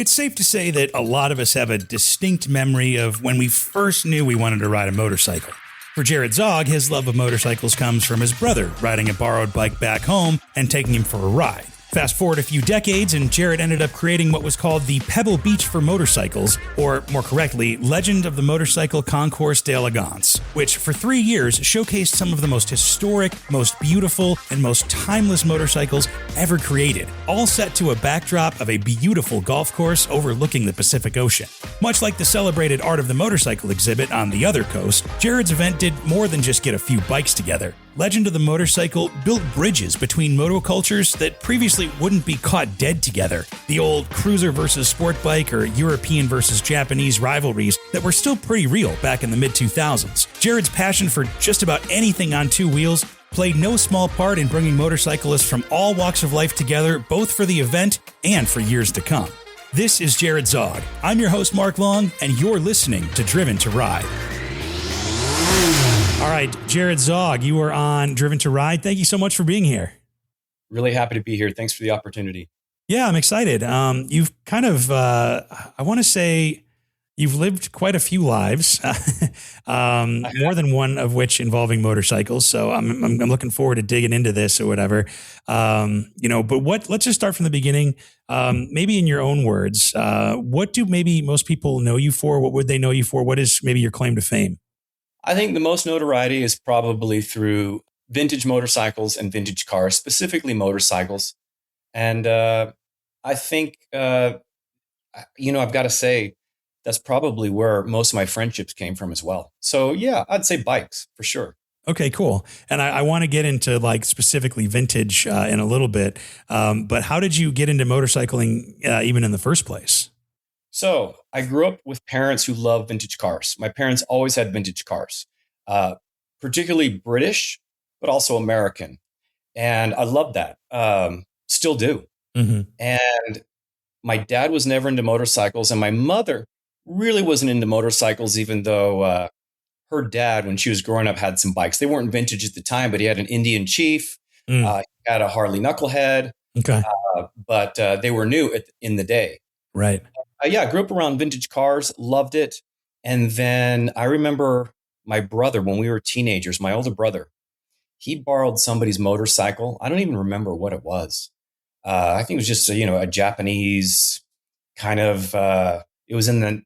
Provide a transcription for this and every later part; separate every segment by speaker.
Speaker 1: It's safe to say that a lot of us have a distinct memory of when we first knew we wanted to ride a motorcycle. For Jared Zaugg, his love of motorcycles comes from his brother riding a borrowed bike back home and taking him for a ride. Fast forward a few decades, and Jared ended up creating what was called the Pebble Beach for motorcycles, or more correctly, Legend of the Motorcycle Concours d'Elegance, which for 3 years showcased some of the most historic, most beautiful, and most timeless motorcycles ever created, all set to a backdrop of a beautiful golf course overlooking the Pacific Ocean. Much like the celebrated Art of the Motorcycle exhibit on the other coast, Jared's event did more than just get a few bikes together. Legend of the Motorcycle built bridges between motocultures that previously wouldn't be caught dead together. The old cruiser versus sport bike or European versus Japanese rivalries that were still pretty real back in the mid-2000s. Jared's passion for just about anything on two wheels played no small part in bringing motorcyclists from all walks of life together, both for the event and for years to come. This is Jared Zaugg. I'm your host, Mark Long, and you're listening to Driven to Ride. All right, Jared Zaugg, you are on Driven to Ride. Thank you so much for being here.
Speaker 2: Really happy to be here. Thanks for the opportunity.
Speaker 1: Yeah, I'm excited. You've kind of, I want to say, you've lived quite a few lives, more than one of which involving motorcycles. So I'm looking forward to digging into this or whatever. Let's just start from the beginning. Maybe in your own words, what do maybe most people know you for? What would they know you for? What is maybe your claim to fame?
Speaker 2: I think the most notoriety is probably through vintage motorcycles and vintage cars, specifically motorcycles. And I think, I've got to say, that's probably where most of my friendships came from as well. So yeah, I'd say bikes for sure.
Speaker 1: Okay, cool. And I want to get into like specifically vintage in a little bit. But how did you get into motorcycling even in the first place?
Speaker 2: So I grew up with parents who love vintage cars. My parents always had vintage cars, particularly British, but also American. And I love that. Still do. Mm-hmm. And my dad was never into motorcycles, and my mother really wasn't into motorcycles, even though her dad, when she was growing up, had some bikes. They weren't vintage at the time, but he had an Indian Chief. He had a Harley Knucklehead.
Speaker 1: Okay.
Speaker 2: But they were new in the day.
Speaker 1: Right.
Speaker 2: I grew up around vintage cars, loved it. And then I remember my brother, when we were teenagers, my older brother, he borrowed somebody's motorcycle. I don't even remember what it was. I think it was just, a Japanese kind of, it was in the,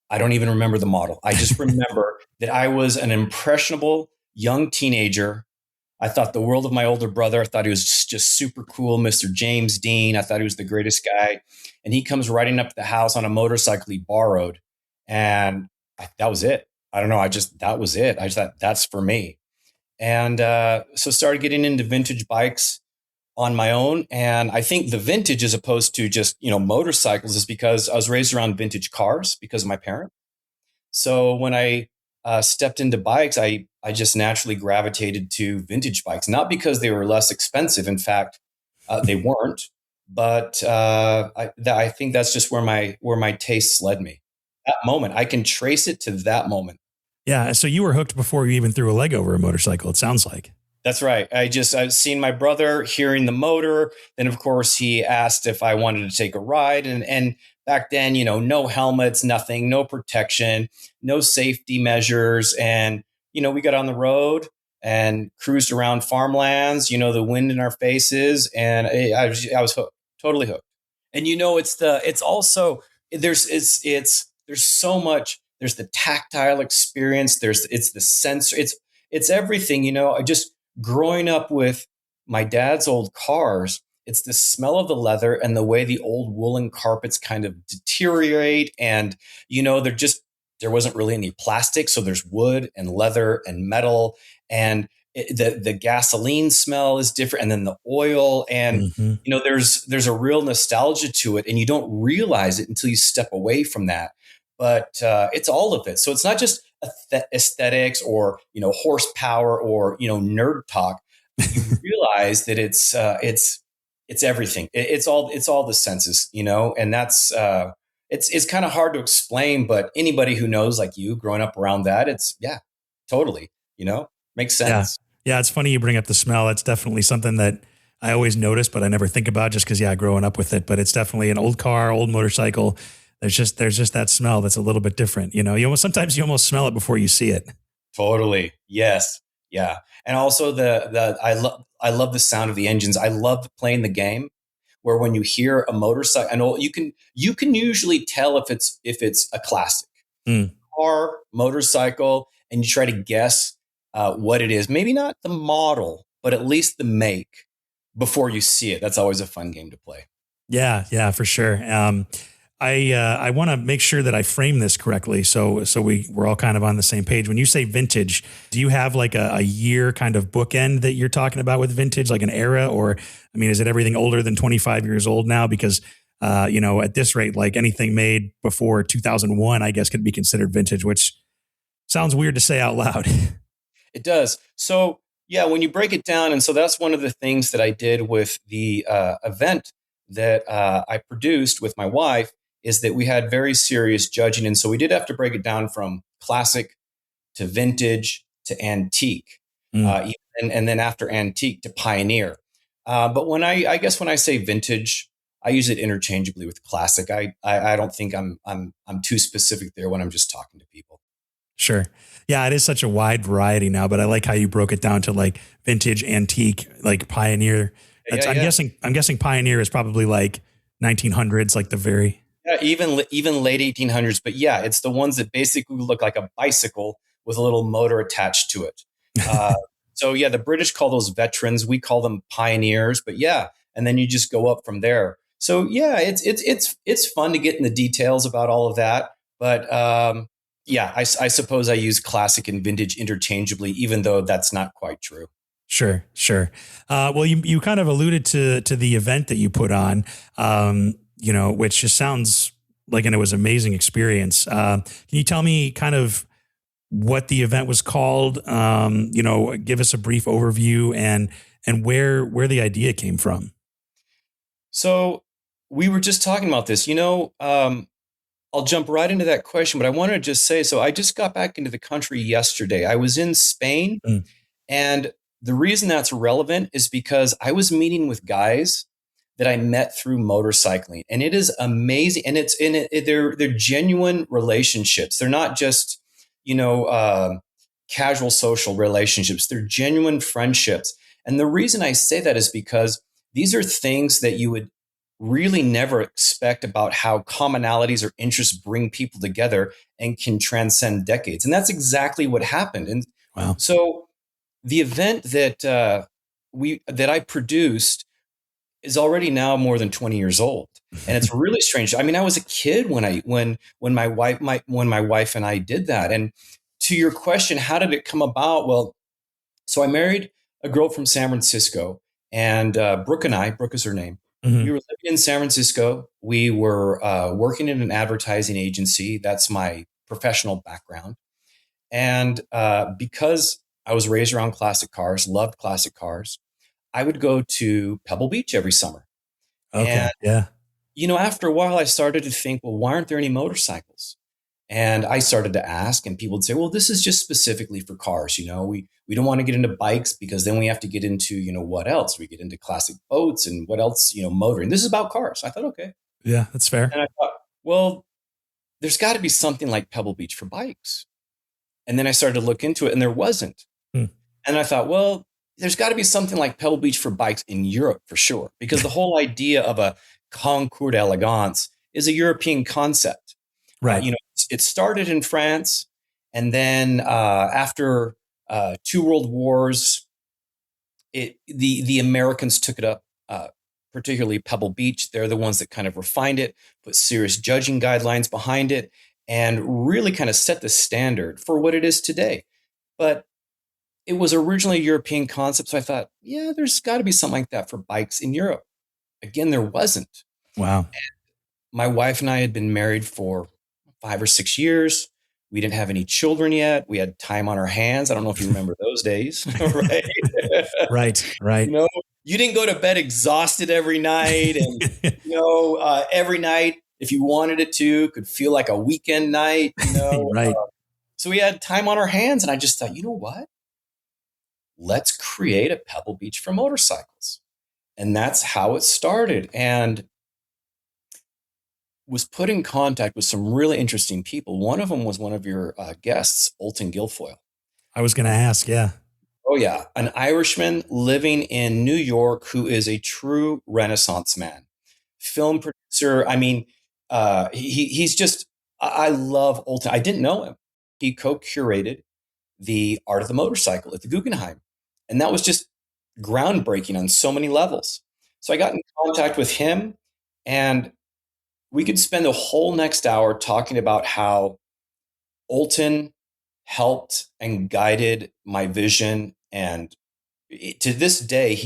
Speaker 2: I don't even remember the model. I just remember that I was an impressionable young teenager. I thought the world of my older brother. I thought he was just super cool, Mr. James Dean. I thought he was the greatest guy. And he comes riding up to the house on a motorcycle he borrowed. And that was it. I don't know. That was it. I just thought that's for me. And so started getting into vintage bikes on my own. And I think the vintage, as opposed to just, motorcycles, is because I was raised around vintage cars because of my parents. So when I stepped into bikes, I just naturally gravitated to vintage bikes, not because they were less expensive. In fact, they weren't. But I think that's just where my tastes led me. That moment, I can trace it to that moment.
Speaker 1: Yeah. So you were hooked before you even threw a leg over a motorcycle, it sounds like.
Speaker 2: That's right. I've seen my brother, hearing the motor. Then, of course, he asked if I wanted to take a ride. And back then, no helmets, nothing, no protection, no safety measures. And, we got on the road and cruised around farmlands, the wind in our faces. And I was hooked, totally hooked. And, there's so much, there's the tactile experience. It's the sensor. It's everything, just growing up with my dad's old cars. It's the smell of the leather and the way the old woolen carpets kind of deteriorate. And, there wasn't really any plastic. So there's wood and leather and metal, and the gasoline smell is different. And then the oil, and, there's a real nostalgia to it, and you don't realize it until you step away from that. But it's all of it. So it's not just aesthetics or, horsepower or, nerd talk. You realize that it's everything. It's all the senses, and that's, it's kind of hard to explain, but anybody who knows, like you, growing up around that, totally, makes sense.
Speaker 1: Yeah. It's funny you bring up the smell. It's definitely something that I always notice, but I never think about just because, yeah, growing up with it. But it's definitely an old car, old motorcycle. There's just that smell that's a little bit different. Sometimes you almost smell it before you see it.
Speaker 2: Totally. Yes. Yeah. And also I love the sound of the engines. I love playing the game where when you hear a motorcycle, I know you can usually tell if it's a classic
Speaker 1: Mm,
Speaker 2: car, motorcycle, and you try to guess what it is. Maybe not the model, but at least the make before you see it. That's always a fun game to play.
Speaker 1: yeah, for sure. I want to make sure that I frame this correctly, so we're all kind of on the same page. When you say vintage, do you have like a year kind of bookend that you're talking about with vintage, like an era, or I mean, is it everything older than 25 years old now? Because at this rate, like anything made before 2001, I guess could be considered vintage, which sounds weird to say out loud.
Speaker 2: It does. So yeah, when you break it down, and so that's one of the things that I did with the event that I produced with my wife is that we had very serious judging, and so we did have to break it down from classic to vintage to antique,
Speaker 1: Mm,
Speaker 2: and then after antique to pioneer. But I guess when I say vintage, I use it interchangeably with classic. I don't think I'm too specific there when I'm just talking to people.
Speaker 1: sure. Yeah, it is such a wide variety now, but I like how you broke it down to like vintage, antique, like pioneer.
Speaker 2: Yeah,
Speaker 1: I'm
Speaker 2: yeah.
Speaker 1: guessing pioneer is probably like 1900s, like the very.
Speaker 2: Yeah, even late 1800s, but yeah, it's the ones that basically look like a bicycle with a little motor attached to it. Uh, so yeah, the British call those veterans. We call them pioneers. But yeah, and then you just go up from there. So yeah, it's fun to get in the details about all of that. But yeah, I suppose I use classic and vintage interchangeably, even though that's not quite true.
Speaker 1: Sure, sure. Well, you kind of alluded to the event that you put on, which just sounds like it was an amazing experience. Can you tell me kind of what the event was called? Give us a brief overview and where the idea came from.
Speaker 2: So we were just talking about this. I'll jump right into that question, but I wanted to just say, so I just got back into the country yesterday. I was in Spain,
Speaker 1: Mm,
Speaker 2: and the reason that's relevant is because I was meeting with guys that I met through motorcycling, and it is amazing. And they're genuine relationships. They're not just you know casual social relationships. They're genuine friendships. And the reason I say that is because these are things that you would really never expect about how commonalities or interests bring people together and can transcend decades. And that's exactly what happened. And
Speaker 1: wow.
Speaker 2: so the event that I produced is already now more than 20 years old. And it's really strange. I mean, I was a kid when my wife and I did that. And to your question, how did it come about? Well, so I married a girl from San Francisco, and Brooke is her name. We
Speaker 1: Hmm.
Speaker 2: were living in San Francisco. We were working in an advertising agency. That's my professional background. And because I was raised around classic cars, loved classic cars, I would go to Pebble Beach every summer. And,
Speaker 1: Okay. Yeah.
Speaker 2: after a while, I started to think, well, why aren't there any motorcycles? And I started to ask, and people would say, well, this is just specifically for cars. We don't want to get into bikes because then we have to get into, what else? We get into classic boats and what else, motoring. This is about cars. I thought, okay.
Speaker 1: Yeah, that's fair.
Speaker 2: And I thought, well, there's got to be something like Pebble Beach for bikes. And then I started to look into it, and there wasn't.
Speaker 1: Hmm.
Speaker 2: And I thought, well, there's got to be something like Pebble Beach for bikes in Europe for sure, because the whole idea of a Concours d'Elegance is a European concept.
Speaker 1: Right.
Speaker 2: It started in France, and then after two world wars, the Americans took it up, particularly Pebble Beach. They're the ones that kind of refined it, put serious judging guidelines behind it, and really kind of set the standard for what it is today. But it was originally a European concept, so I thought, yeah, there's got to be something like that for bikes in Europe. Again, there wasn't.
Speaker 1: Wow.
Speaker 2: My wife and I had been married for 5 or 6 years. We didn't have any children yet. We had time on our hands. I don't know if you remember those days, right?
Speaker 1: Right.
Speaker 2: you
Speaker 1: Right.
Speaker 2: know, you didn't go to bed exhausted every night, and every night, if you wanted it to, could feel like a weekend night.
Speaker 1: Right.
Speaker 2: So we had time on our hands, and I just thought, you know what? Let's create a Pebble Beach for motorcycles. And that's how it started. And was put in contact with some really interesting people. One of them was one of your guests, Olton Guilfoyle.
Speaker 1: I was going to ask. Yeah.
Speaker 2: Oh, yeah. An Irishman living in New York who is a true Renaissance man, film producer. I mean, he's just, I love Olton. I didn't know him. He co curated the Art of the Motorcycle at the Guggenheim. And that was just groundbreaking on so many levels. So I got in contact with him, and we could spend the whole next hour talking about how Olton helped and guided my vision. And to this day,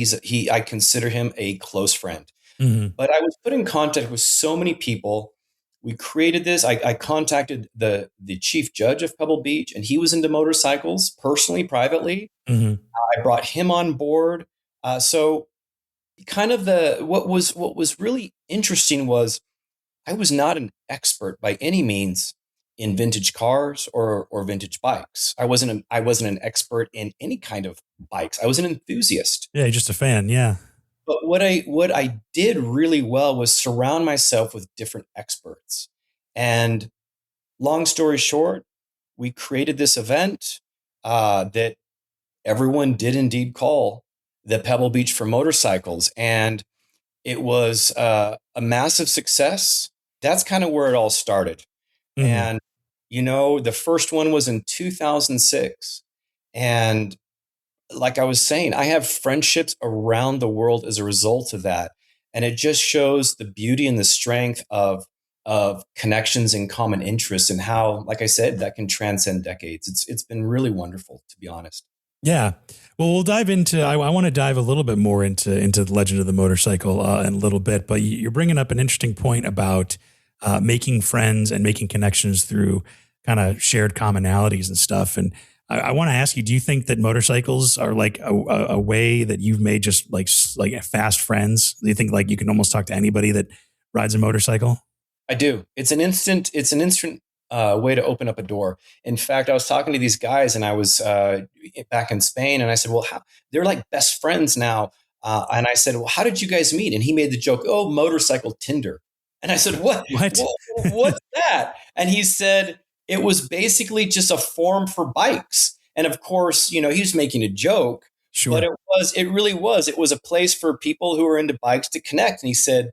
Speaker 2: I consider him a close friend.
Speaker 1: Mm-hmm.
Speaker 2: But I was put in contact with so many people. We created this. I contacted the chief judge of Pebble Beach, and he was into motorcycles personally, privately.
Speaker 1: Mm-hmm.
Speaker 2: I brought him on board. So kind of what was really interesting was I was not an expert by any means in vintage cars or vintage bikes. I wasn't an expert in any kind of bikes. I was an enthusiast.
Speaker 1: Yeah, just a fan. Yeah.
Speaker 2: But what I did really well was surround myself with different experts. And long story short, we created this event that everyone did indeed call the Pebble Beach for motorcycles, and it was a massive success. That's kind of where it all started. Mm-hmm. And the first one was in 2006, and like I was saying, I have friendships around the world as a result of that. And it just shows the beauty and the strength of connections and common interests, and how, like I said, that can transcend decades. It's been really wonderful, to be honest.
Speaker 1: Yeah. Well, we'll dive into, I want to dive a little bit more into the legend of the motorcycle in a little bit, but you're bringing up an interesting point about making friends and making connections through kind of shared commonalities and stuff. And I want to ask you, do you think that motorcycles are like a way that you've made just like fast friends? Do you think like you can almost talk to anybody that rides a motorcycle?
Speaker 2: I do. It's an instant way to open up a door. In fact, I was talking to these guys, and I was back in Spain, and I said, well, they're like best friends now. And I said, well, how did you guys meet? And he made the joke, oh, motorcycle Tinder. And I said, what? What's that? And he said, it was basically just a forum for bikes. And of course, he was making a joke,
Speaker 1: sure.
Speaker 2: But it really was. It was a place for people who are into bikes to connect. And he said,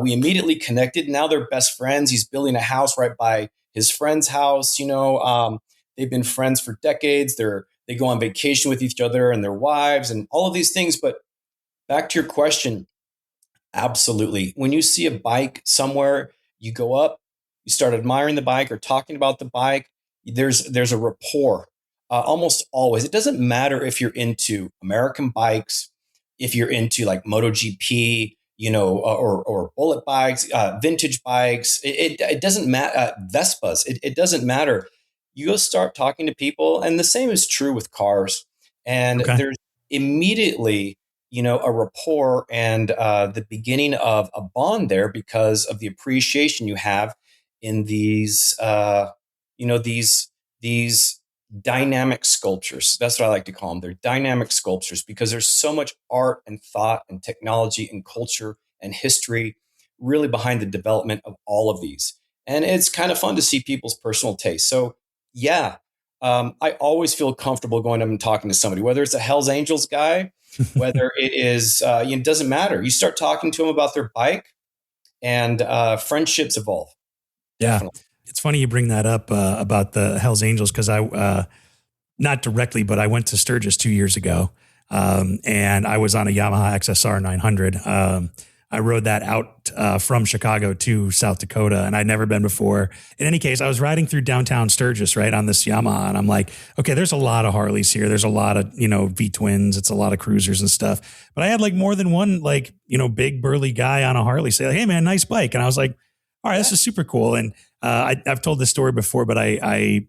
Speaker 2: we immediately connected. Now they're best friends. He's building a house right by his friend's house. They've been friends for decades. They go on vacation with each other and their wives and all of these things. But back to your question, absolutely. When you see a bike somewhere, you go up, you start admiring the bike or talking about the bike. There's a rapport almost always. It doesn't matter if you're into American bikes, if you're into like MotoGP, or bullet bikes, vintage bikes. It doesn't matter. Vespas. It doesn't matter. You go start talking to people, and the same is true with cars. And there's immediately, a rapport and the beginning of a bond there because of the appreciation you have in these, these dynamic sculptures. That's what I like to call them. They're dynamic sculptures because there's so much art and thought and technology and culture and history really behind the development of all of these. And it's kind of fun to see people's personal taste. So yeah, I always feel comfortable going up and talking to somebody, whether it's a Hells Angels guy, whether it is, it doesn't matter. You start talking to them about their bike, and friendships evolve.
Speaker 1: Yeah.
Speaker 2: Definitely.
Speaker 1: It's funny you bring that up about the Hells Angels, because I, not directly, but I went to Sturgis 2 years ago, and I was on a Yamaha XSR 900. I rode that out from Chicago to South Dakota, and I'd never been before. In any case, I was riding through downtown Sturgis, right, on this Yamaha, and I'm like, okay, there's a lot of Harleys here. There's a lot of, V-twins. It's a lot of cruisers and stuff. But I had like more than one, like, big burly guy on a Harley say, like, hey, man, nice bike. And I was like, all right, this is super cool. And I've told this story before, but I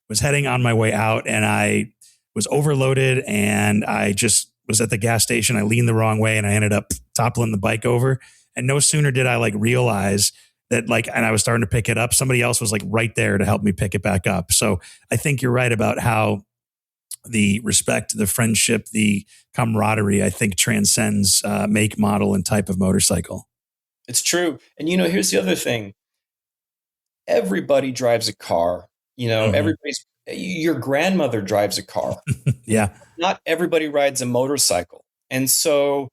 Speaker 1: was heading on my way out, and I was overloaded, and I just was at the gas station. I leaned the wrong way, and I ended up toppling the bike over. And no sooner did I realize that and I was starting to pick it up, somebody else was right there to help me pick it back up. So I think you're right about how the respect, the friendship, the camaraderie, I think transcends make, model, and type of motorcycle.
Speaker 2: It's true. And here's the other thing. Everybody drives a car.
Speaker 1: Hmm.
Speaker 2: Everybody's your grandmother drives a car.
Speaker 1: Yeah.
Speaker 2: Not everybody rides a motorcycle. And so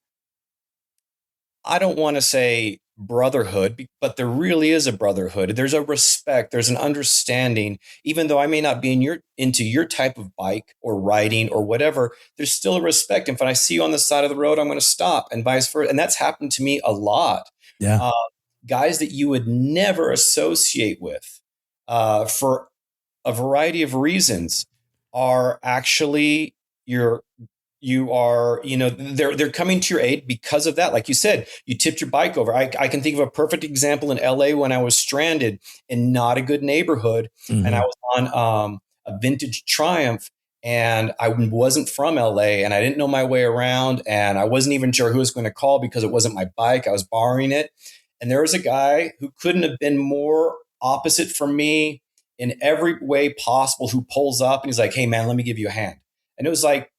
Speaker 2: I don't want to say brotherhood, but there really is a brotherhood. There's a respect, there's an understanding. Even though I may not be into your type of bike or riding or whatever, there's still a respect. And if I see you on the side of the road, I'm going to stop, and vice versa. And that's happened to me a lot.
Speaker 1: Yeah.
Speaker 2: Uh, Guys that you would never associate with for a variety of reasons are actually your they're coming to your aid because of that. Like you said, you tipped your bike over. I can think of a perfect example in LA when I was stranded in not a good neighborhood, and I
Speaker 1: Hmm.
Speaker 2: was on a vintage Triumph, and I wasn't from LA, and I didn't know my way around, and I wasn't even sure who I was going to call because it wasn't my bike. I was borrowing it, and there was a guy who couldn't have been more opposite from me in every way possible, who pulls up and he's like, "Hey man, let me give you a hand." And it was like,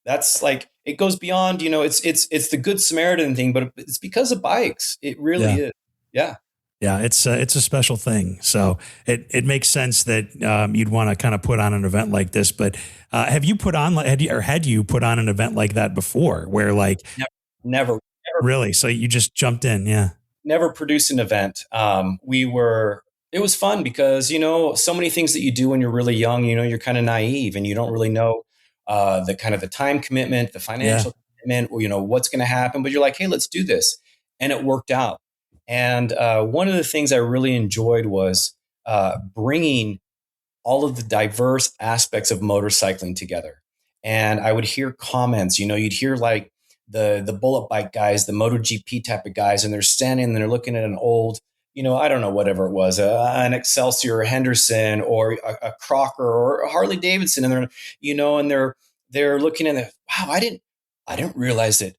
Speaker 2: that's like, it goes beyond, it's the good Samaritan thing, but it's because of bikes. It really
Speaker 1: Yeah.
Speaker 2: is. Yeah.
Speaker 1: Yeah, it's a special thing. So it makes sense that you'd want to kind of put on an event like this. But have you put on had you put on an event like that before, where like
Speaker 2: Never, never,
Speaker 1: really? So you just jumped in, yeah,
Speaker 2: never produced an event. It was fun because, so many things that you do when you're really young, you're kind of naive and you don't really know the kind of the time commitment, the
Speaker 1: yeah,
Speaker 2: financial commitment, or, what's going to happen. But you're like, hey, let's do this. And it worked out. And one of the things I really enjoyed was bringing all of the diverse aspects of motorcycling together. And I would hear comments, you'd hear like the bullet bike guys, the MotoGP type of guys, and they're standing and they're looking at an old, I don't know, whatever it was, an Excelsior or Henderson or a Crocker or a Harley Davidson. And they're looking at it. Wow, I didn't realize that,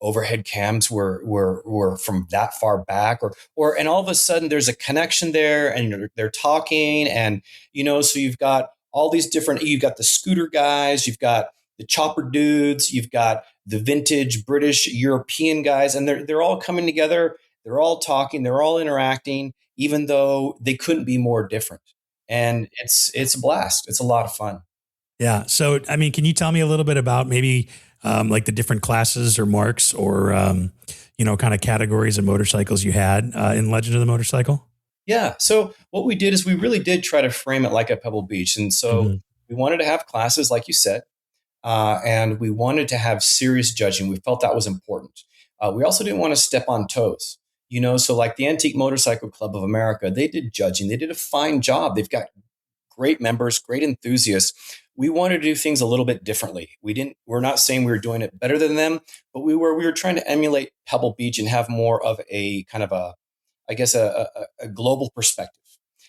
Speaker 2: overhead cams were from that far back, and all of a sudden there's a connection there, and they're talking, and so you've got all these different, you've got the scooter guys, you've got the chopper dudes, you've got the vintage British European guys, and they're all coming together, they're all talking, they're all interacting, even though they couldn't be more different. And it's a blast, it's a lot of fun.
Speaker 1: yeah. So I mean, can you tell me a little bit about maybe like the different classes or marks or kind of categories of motorcycles you had in Legend of the Motorcycle?
Speaker 2: Yeah. So what we did is we really did try to frame it like a Pebble Beach. And so
Speaker 1: Hmm.
Speaker 2: we wanted to have classes, like you said, and we wanted to have serious judging. We felt that was important. We also didn't want to step on toes. So like the Antique Motorcycle Club of America, they did judging. They did a fine job. They've got great members, great enthusiasts. We wanted to do things a little bit differently. We're not saying we were doing it better than them, but we were trying to emulate Pebble Beach and have more of a kind of a, I guess, a global perspective.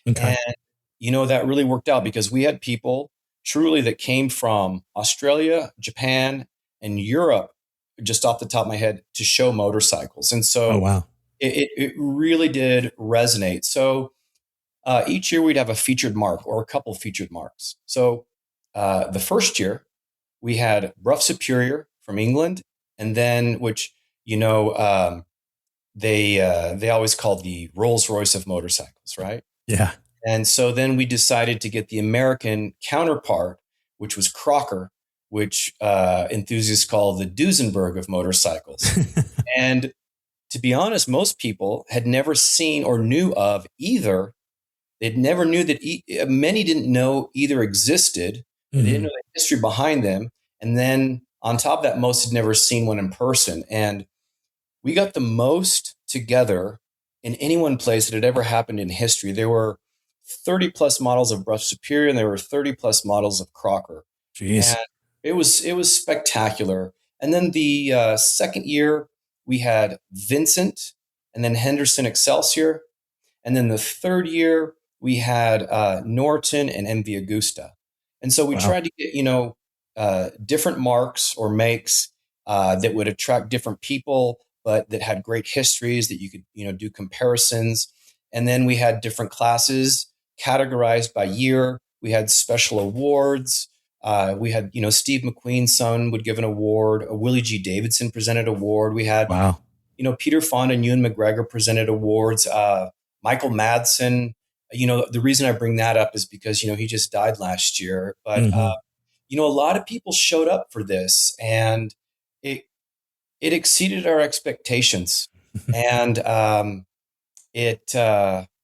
Speaker 1: Okay.
Speaker 2: And, that really worked out because we had people truly that came from Australia, Japan, and Europe, just off the top of my head, to show motorcycles. And
Speaker 1: Oh
Speaker 2: so
Speaker 1: wow.
Speaker 2: it really did resonate. So each year we'd have a featured mark or a couple featured marks. So the first year we had Rough Superior from England, and then which, you know, um, they always call the Rolls Royce of motorcycles, right?
Speaker 1: Yeah.
Speaker 2: And so then we decided to get the American counterpart, which was Crocker, which enthusiasts call the Duesenberg of motorcycles. And to be honest, most people had never seen or knew of either. They never knew that many didn't know either existed. They didn't know
Speaker 1: Hmm.
Speaker 2: the history behind them. And then on top of that, most had never seen one in person. And we got the most together in any one place that had ever happened in history. There were 30 plus models of Brush Superior, and there were 30 plus models of Crocker.
Speaker 1: Jeez.
Speaker 2: And it was spectacular. And then the second year, we had Vincent, and then Henderson Excelsior. And then the third year, we had Norton and MV Augusta. And so we
Speaker 1: Wow.
Speaker 2: tried to get, different marks or makes that would attract different people, but that had great histories that you could, do comparisons. And then we had different classes categorized by year. We had special awards. We had, Steve McQueen's son would give an award. Willie G. Davidson presented an award. We had,
Speaker 1: Wow.
Speaker 2: Peter Fonda and Ewan McGregor presented awards. Michael Madsen. The reason I bring that up is because, he just died last year. But,
Speaker 1: Mm-hmm.
Speaker 2: a lot of people showed up for this, and it exceeded our expectations. And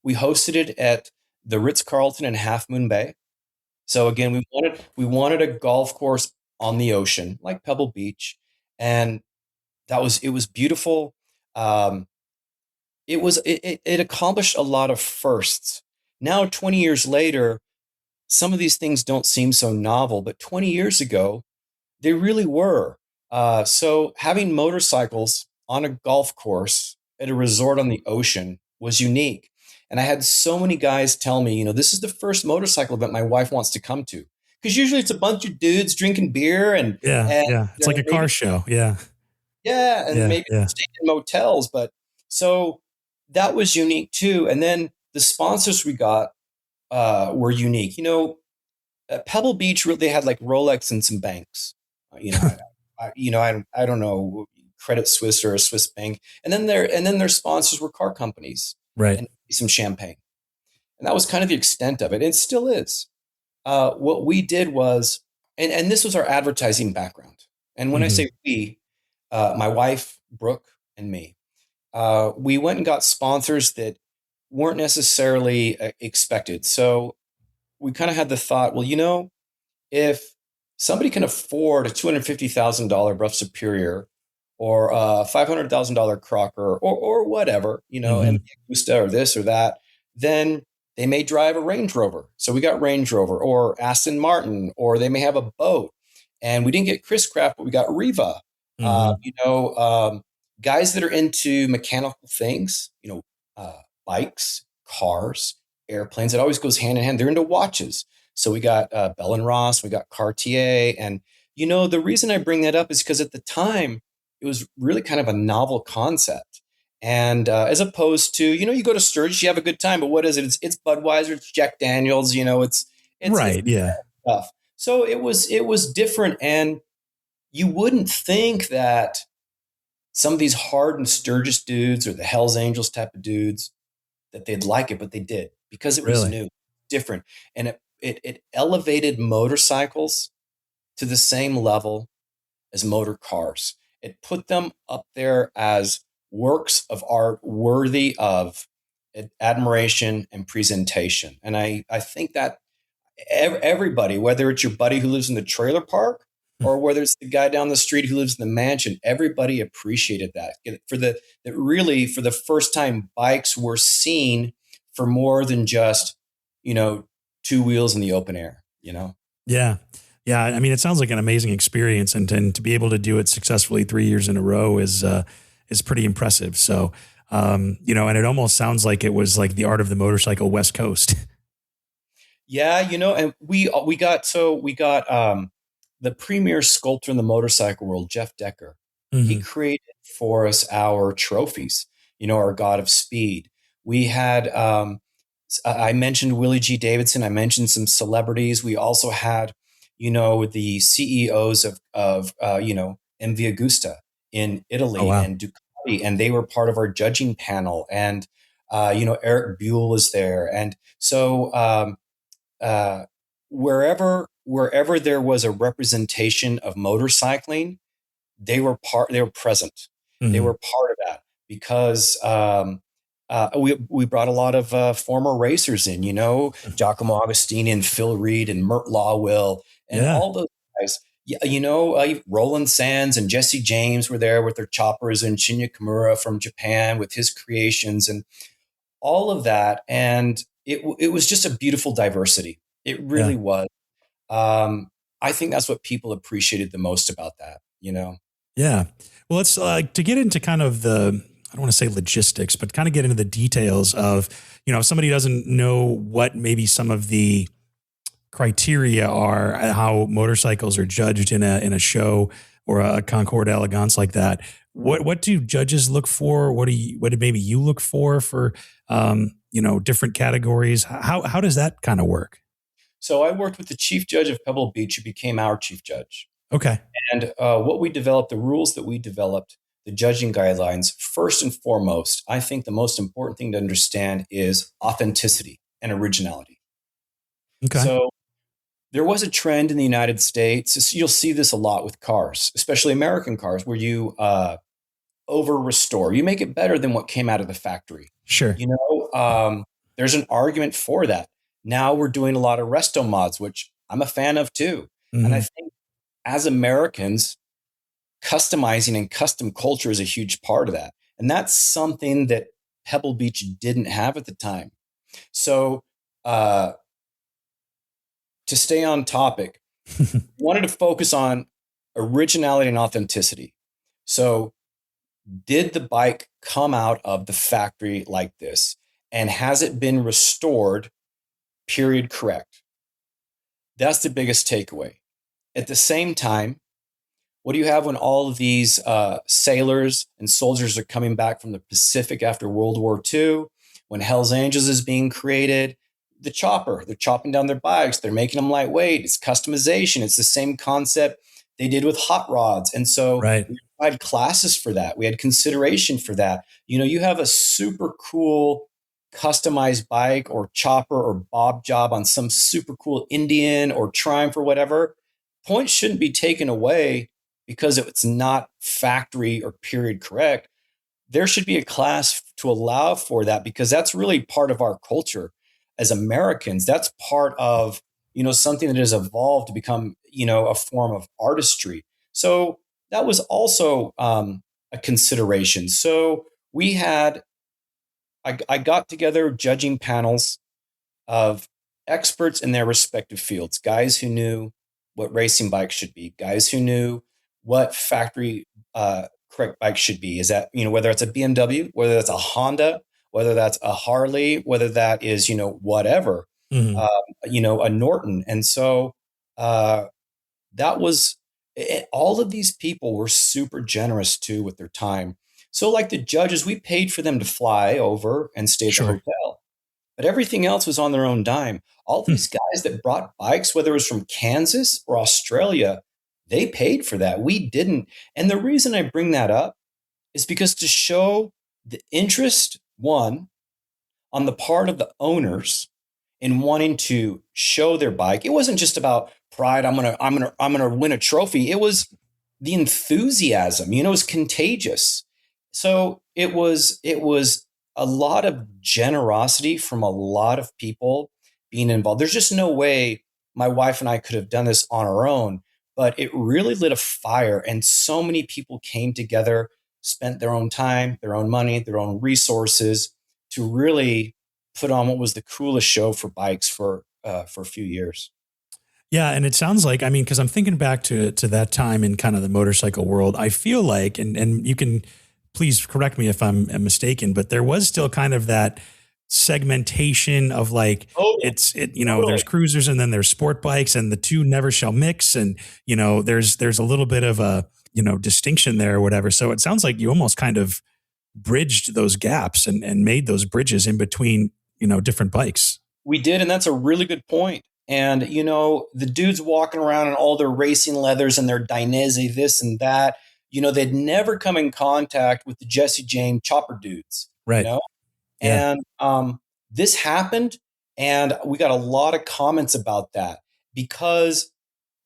Speaker 2: we hosted it at the Ritz-Carlton in Half Moon Bay. So again, we wanted a golf course on the ocean, like Pebble Beach, and it was beautiful. Um, it accomplished a lot of firsts. Now, 20 years later, some of these things don't seem so novel, but 20 years ago, they really were. So having motorcycles on a golf course at a resort on the ocean was unique. And I had so many guys tell me, this is the first motorcycle event my wife wants to come to. Because usually it's a bunch of dudes drinking beer and
Speaker 1: Yeah.
Speaker 2: and
Speaker 1: Yeah. It's like a car show. Yeah.
Speaker 2: yeah, and
Speaker 1: Yeah.
Speaker 2: maybe
Speaker 1: Yeah.
Speaker 2: staying in motels. But so that was unique too. And then the sponsors we got were unique. At Pebble Beach, they had like Rolex and some banks. I don't know, Credit Suisse or a Swiss bank, and then their sponsors were car companies
Speaker 1: Right.
Speaker 2: and some champagne, and that was kind of the extent of it. It still is. What we did was, and this was our advertising background. And when I
Speaker 1: Mm-hmm.
Speaker 2: say we, my wife Brooke and me, we went and got sponsors that weren't necessarily expected. So we kind of had the thought, well, if somebody can afford a $250,000 Rough Superior or a $500,000 Crocker or whatever,
Speaker 1: Mm-hmm.
Speaker 2: and Gusta or this or that, then they may drive a Range Rover. So we got Range Rover or Aston Martin, or they may have a boat. And we didn't get Chris Craft, but we got Riva.
Speaker 1: Mm-hmm.
Speaker 2: Guys that are into mechanical things, bikes, cars, airplanes. It always goes hand in hand. They're into watches. So we got Bell and Ross, we got Cartier. And, the reason I bring that up is because at the time, it was really kind of a novel concept. And as opposed to, you go to Sturgis, you have a good time, but what is it? It's Budweiser, it's Jack Daniels, it's
Speaker 1: Right. Yeah.
Speaker 2: stuff. So it was different. And you wouldn't think that some of these hardened Sturgis dudes or the Hells Angels type of dudes, that they'd like it, but they did because it was
Speaker 1: Really.
Speaker 2: new, different. And it elevated motorcycles to the same level as motor cars. It put them up there as works of art worthy of admiration and presentation. And I think that everybody, whether it's your buddy who lives in the trailer park or whether it's the guy down the street who lives in the mansion, everybody appreciated that. For the first time, bikes were seen for more than just, two wheels in the open air,
Speaker 1: Yeah. Yeah. I mean, it sounds like an amazing experience, and to be able to do it successfully 3 years in a row is pretty impressive. So, and it almost sounds like it was like the art of the motorcycle West Coast.
Speaker 2: Yeah, and we got the premier sculptor in the motorcycle world, Jeff Decker.
Speaker 1: Mm-hmm.
Speaker 2: He created for us our trophies, our God of Speed. We had, I mentioned Willie G. Davidson. I mentioned some celebrities. We also had, the CEOs of MV Agusta in Italy.
Speaker 1: Oh, wow.
Speaker 2: And Ducati, and they were part of our judging panel. And, Eric Buell was there. And so, wherever there was a representation of motorcycling, they were present.
Speaker 1: Mm-hmm.
Speaker 2: They were part of that because we brought a lot of former racers in, Giacomo Agostini and Phil Reed and Mert Lawwill and all those guys. Roland Sands and Jesse James were there with their choppers, and Shinya Kimura from Japan with his creations and all of that. And it was just a beautiful diversity. It really was. I think that's what people appreciated the most about that,
Speaker 1: Yeah. Well, let's to get into kind of I don't want to say logistics, but kind of get into the details of, if somebody doesn't know what maybe some of the criteria are, how motorcycles are judged in a show or a Concours d'Elegance like that. What do judges look for? What do maybe you look for different categories? How does that kind of work?
Speaker 2: So I worked with the chief judge of Pebble Beach, who became our chief judge.
Speaker 1: Okay.
Speaker 2: And what we developed, the rules that we developed, the judging guidelines, first and foremost, I think the most important thing to understand is authenticity and originality.
Speaker 1: Okay.
Speaker 2: So there was a trend in the United States. You'll see this a lot with cars, especially American cars, where you over restore. You make it better than what came out of the factory.
Speaker 1: Sure.
Speaker 2: You know, there's an argument for that. Now we're doing a lot of resto mods, which I'm a fan of too. And I
Speaker 1: Hmm.
Speaker 2: think as Americans, customizing and custom culture is a huge part of that. And that's something that Pebble Beach didn't have at the time. So, uh, to stay on topic, wanted to focus on originality and authenticity. So, did the bike come out of the factory like this? And has it been restored, period, correct? That's the biggest takeaway. At the same time, what do you have when all of these sailors and soldiers are coming back from the Pacific after World War II? When Hell's Angels is being created, the chopper, they're chopping down their bikes, they're making them lightweight. It's customization. It's the same concept they did with hot rods. And so
Speaker 1: Right.
Speaker 2: we had classes for that. We had consideration for that. You know, you have a super cool customized bike or chopper or bob job on some super cool Indian or Triumph or whatever. Points shouldn't be taken away because it's not factory or period correct. There should be a class to allow for that because that's really part of our culture as Americans. That's part of, you know, something that has evolved to become, you know, a form of artistry. So that was also a consideration. So we had, I got together judging panels of experts in their respective fields, guys who knew what racing bikes should be, guys who knew what factory correct bike should be. Is that, you know, whether it's a BMW, whether that's a Honda, whether that's a Harley, whether that is, you know, whatever,
Speaker 1: Hmm.
Speaker 2: um, you know, a Norton. And so uh, that was all of these people were super generous too with their time. So, like the judges, we paid for them to fly over and stay at the
Speaker 1: Sure.
Speaker 2: hotel, but everything else was on their own dime. All
Speaker 1: Hmm.
Speaker 2: these guys that brought bikes, whether it was from Kansas or Australia, they paid for that. We didn't. And the reason I bring that up is because to show the interest, one, on the part of the owners in wanting to show their bike. It wasn't just about pride. I'm gonna win a trophy. It was the enthusiasm. You know, it was contagious. So it was a lot of generosity from a lot of people being involved. There's just no way my wife and I could have done this on our own, but it really lit a fire, and so many people came together, spent their own time, their own money, their own resources to really put on what was the coolest show for bikes for a few years.
Speaker 1: Yeah, and it sounds like, I mean, because I'm thinking back to that time in kind of the motorcycle world. I feel like, and you can please correct me if I'm mistaken, but there was still kind of that segmentation of like
Speaker 2: Totally,
Speaker 1: you know, there's
Speaker 2: totally.
Speaker 1: cruisers and then there's sport bikes and the two never shall mix, and you know there's a little bit of a, you know, distinction there or whatever. So it sounds like you almost kind of bridged those gaps and made those bridges in between, you know, different bikes.
Speaker 2: We did, and that's a really good point. And you know, the dudes walking around in all their racing leathers and their Dainese, this and that. You know, they'd never come in contact with the Jesse James chopper dudes. You
Speaker 1: Right.
Speaker 2: know,
Speaker 1: Yeah.
Speaker 2: and this happened, and we got a lot of comments about that because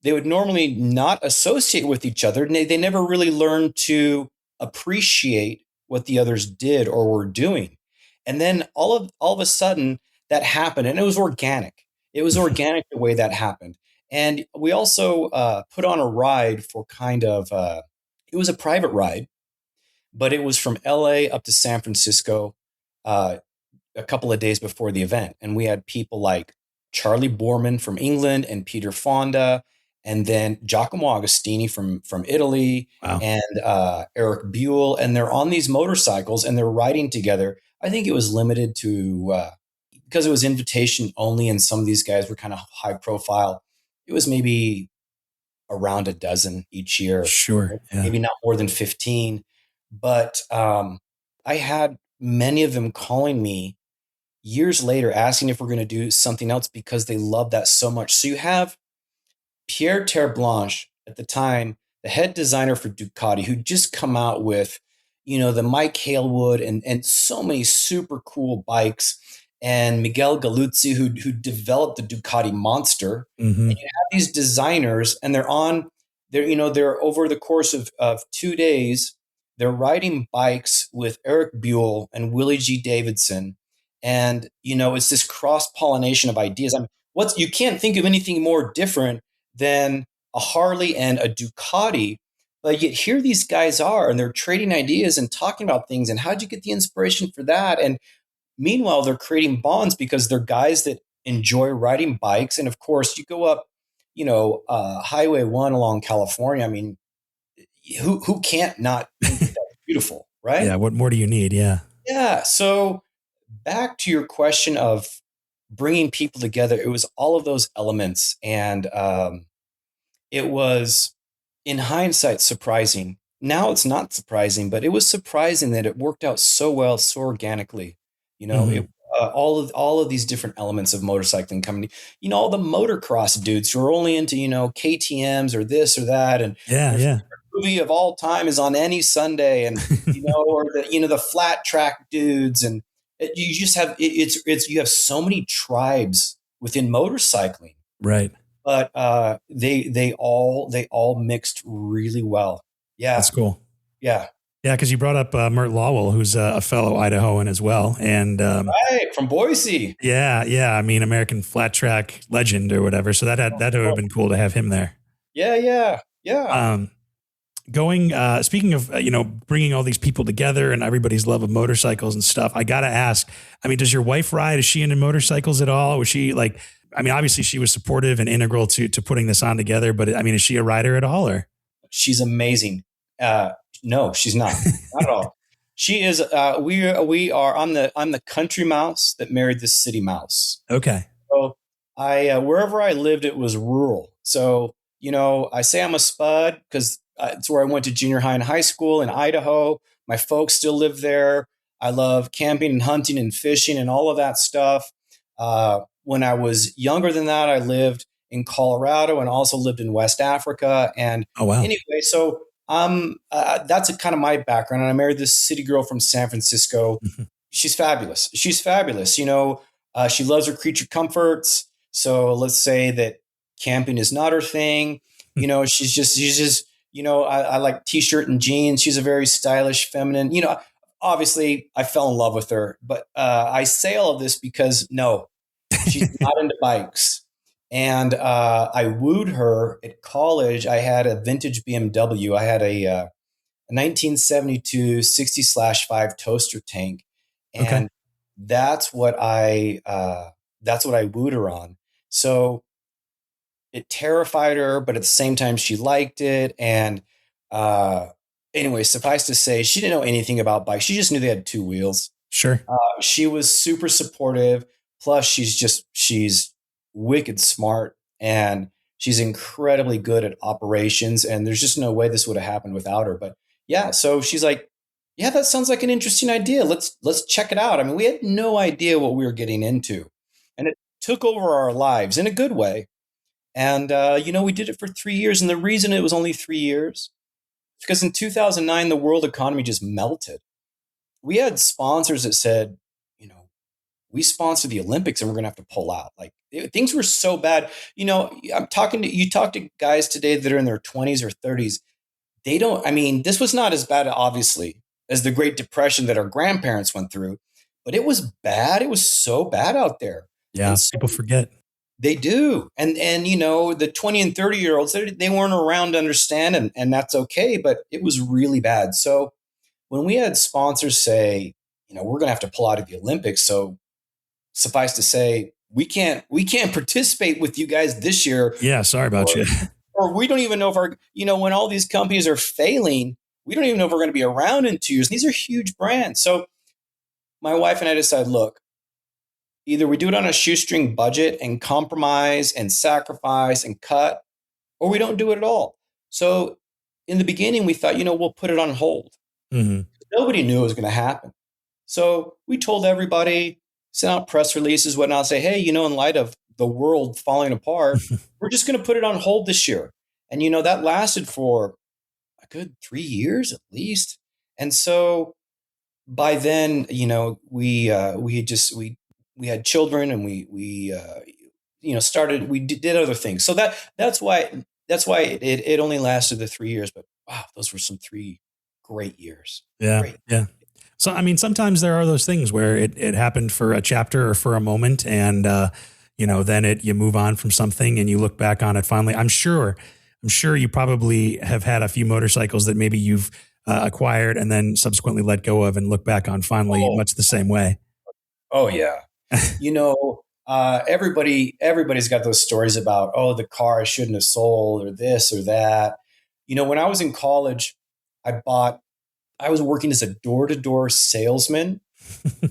Speaker 2: they would normally not associate with each other. And they never really learned to appreciate what the others did or were doing. And then all of a sudden that happened, and it was organic. It was organic the way that happened. And we also put on a ride for kind of it was a private ride, but it was from LA up to San Francisco. A couple of days before the event. And we had people like Charlie Borman from England and Peter Fonda, and then Giacomo Agostini from Italy,
Speaker 1: Wow.
Speaker 2: and Eric Buell. And they're on these motorcycles and they're riding together. I think it was limited to, because it was invitation only and some of these guys were kind of high profile, it was maybe around a dozen each year,
Speaker 1: Sure. Yeah.
Speaker 2: maybe not more than 15. But I had many of them calling me years later asking if we're going to do something else because they love that so much. So you have Pierre Terblanche at the time, the head designer for Ducati, who just come out with, the Mike Halewood and so many super cool bikes, and Miguel Galuzzi, who developed the Ducati Monster.
Speaker 1: Hmm.
Speaker 2: And you have these designers, and they're over the course of 2 days, they're riding bikes with Eric Buell and Willie G. Davidson. And, it's this cross pollination of ideas. I mean, you can't think of anything more different than a Harley and a Ducati. But yet here these guys are, and they're trading ideas and talking about things. And how'd you get the inspiration for that? And meanwhile, they're creating bonds because they're guys that enjoy riding bikes. And of course, you go up, Highway 1 along California. I mean, who can't not think that that's beautiful, right?
Speaker 1: Yeah. What more do you need? Yeah.
Speaker 2: Yeah. So back to your question of bringing people together, it was all of those elements. And it was, in hindsight, surprising. Now it's not surprising, but it was surprising that it worked out so well, so organically.
Speaker 1: Hmm.
Speaker 2: All of these different elements of motorcycling coming. All the motocross dudes who are only into KTM's or this or that, and
Speaker 1: Yeah.
Speaker 2: their
Speaker 1: Yeah.
Speaker 2: favorite movie of all time is on any Sunday, and or the flat track dudes, and you just have it's you have so many tribes within motorcycling,
Speaker 1: Right.
Speaker 2: but they all mixed really well. Yeah,
Speaker 1: That's cool.
Speaker 2: yeah,
Speaker 1: Yeah, because you brought up Mert Lawwell, who's a fellow Idahoan as well, and
Speaker 2: right from Boise.
Speaker 1: yeah, yeah. I mean, American flat track legend or whatever. So that would have been cool to have him there.
Speaker 2: Yeah, yeah, yeah.
Speaker 1: Um, speaking of bringing all these people together and everybody's love of motorcycles and stuff, I gotta ask. I mean, does your wife ride? Is she into motorcycles at all? Was she like? I mean, obviously she was supportive and integral to putting this on together. But I mean, is she a rider at all? Or
Speaker 2: She's amazing. No, she's not. Not at all. She is. We are. I'm the country mouse that married the city mouse.
Speaker 1: okay,
Speaker 2: So I wherever I lived, it was rural. So I say I'm a spud because it's where I went to junior high and high school in Idaho. My folks still live there. I love camping and hunting and fishing and all of that stuff. When I was younger than that, I lived in Colorado and also lived in West Africa. And
Speaker 1: oh wow,
Speaker 2: anyway, so that's a kind of my background. And I married this city girl from San Francisco. She's fabulous. She's fabulous. She loves her creature comforts. So let's say that camping is not her thing. She's just, I like t-shirt and jeans. She's a very stylish, feminine, obviously I fell in love with her, but I say all of this because no, she's not into bikes. And I wooed her at college. I had a vintage BMW. I had a 1972 60/5 toaster tank.
Speaker 1: okay,
Speaker 2: And that's what I wooed her on. So it terrified her, but at the same time she liked it. And anyway, suffice to say, she didn't know anything about bikes. She just knew they had two wheels.
Speaker 1: sure,
Speaker 2: She was super supportive. Plus, she's wicked smart, and she's incredibly good at operations. And there's just no way this would have happened without her. But yeah, so she's like, "Yeah, that sounds like an interesting idea. Let's check it out." I mean, we had no idea what we were getting into, and it took over our lives in a good way. And we did it for 3 years. And the reason it was only 3 years is because in 2009 the world economy just melted. We had sponsors that said, we sponsor the Olympics and we're going to have to pull out. Like things were so bad. You talk to guys today that are in their 20s or 30s. This was not as bad, obviously, as the Great Depression that our grandparents went through, but it was bad. It was so bad out there.
Speaker 1: yeah.
Speaker 2: And so
Speaker 1: People forget.
Speaker 2: they do. And the 20 and 30-year-olds, they weren't around to understand, and that's okay, but it was really bad. So when we had sponsors say, we're going to have to pull out of the Olympics, so suffice to say, we can't participate with you guys this year.
Speaker 1: Yeah, sorry about you.
Speaker 2: Or we don't even know if when all these companies are failing, we don't even know if we're going to be around in 2 years. These are huge brands. So my wife and I decided, look, either we do it on a shoestring budget and compromise and sacrifice and cut, or we don't do it at all. So in the beginning, we thought, we'll put it on hold.
Speaker 1: Hmm.
Speaker 2: Nobody knew it was going to happen. So we told everybody, send out press releases, whatnot, say, hey, in light of the world falling apart, we're just going to put it on hold this year. And, that lasted for a good 3 years at least. And so by then, we had children, and we started, we did other things. So that's why it only lasted the 3 years. But wow, those were some 3 great years.
Speaker 1: Yeah.
Speaker 2: Great.
Speaker 1: Yeah. So, I mean, sometimes there are those things where it happened for a chapter or for a moment, and, then you move on from something and you look back on it finally. I'm sure you probably have had a few motorcycles that maybe you've acquired and then subsequently let go of and look back on finally much the same way.
Speaker 2: Oh yeah. Everybody's got those stories about, the car I shouldn't have sold, or this or that. When I was in college, I was working as a door-to-door salesman.